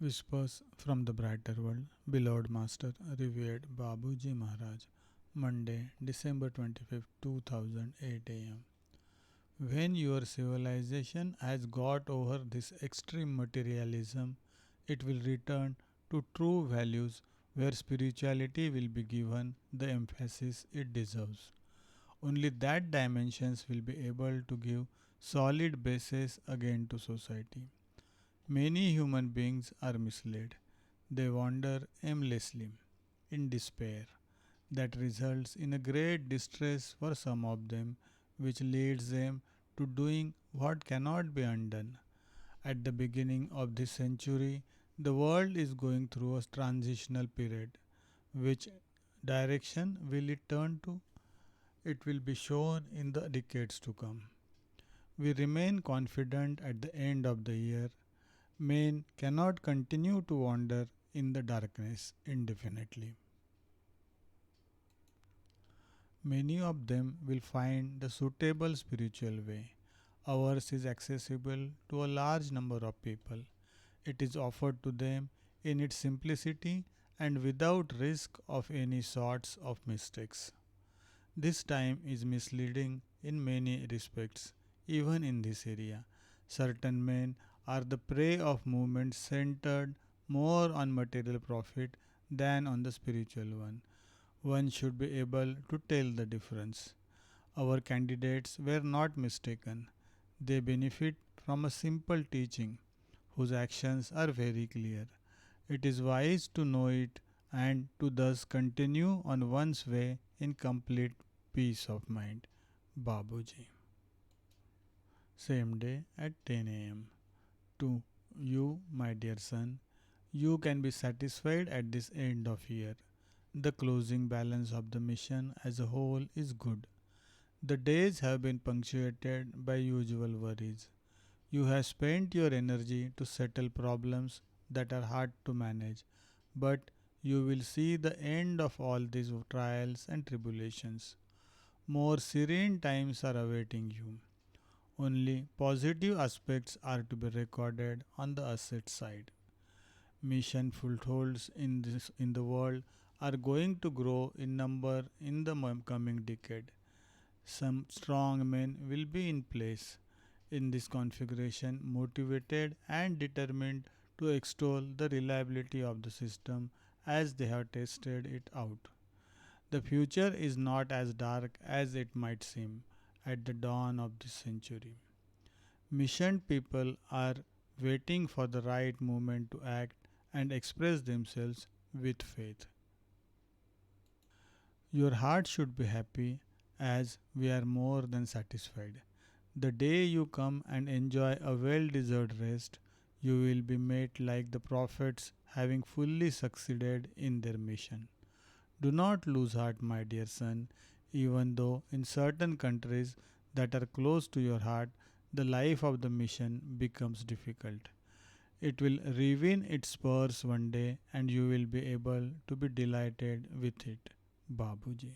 Whispers from the Brighter World, beloved Master, revered Babuji Maharaj, Monday, December 25th, 2008 am. When your civilization has got over this extreme materialism, it will return to true values where spirituality will be given the emphasis it deserves. Only that dimensions will be able to give solid basis again to society. Many human beings are misled. They wander aimlessly, in despair. That results in a great distress for some of them, which leads them to doing what cannot be undone. At the beginning of this century, the world is going through a transitional period. Which direction will it turn to? It will be shown in the decades to come. We remain confident at the end of the year. Men cannot continue to wander in the darkness indefinitely. Many of them will find the suitable spiritual way. Ours is accessible to a large number of people. It is offered to them in its simplicity and without risk of any sorts of mistakes. This time is misleading in many respects, even in this area. Certain men are the prey of movements centered more on material profit than on the spiritual one. One should be able to tell the difference. Our candidates were not mistaken. They benefit from a simple teaching whose actions are very clear. It is wise to know it and to thus continue on one's way in complete peace of mind. Babuji. Same day at 10 am. To you, my dear son, you can be satisfied at this end of year. The closing balance of the mission as a whole is good. The days have been punctuated by usual worries. You have spent your energy to settle problems that are hard to manage, but you will see the end of all these trials and tribulations. More serene times are awaiting you. Only positive aspects are to be recorded on the asset side. Mission footholds in the world are going to grow in number in the coming decade. Some strong men will be in place in this configuration, motivated and determined to extol the reliability of the system as they have tested it out. The future is not as dark as it might seem at the dawn of this century. Mission people are waiting for the right moment to act and express themselves with faith. Your heart should be happy as we are more than satisfied. The day you come and enjoy a well deserved rest, you will be met like the prophets having fully succeeded in their mission. Do not lose heart, my dear son, even though in certain countries that are close to your heart, the life of the mission becomes difficult. It will regain its spurs one day and you will be able to be delighted with it. Babuji.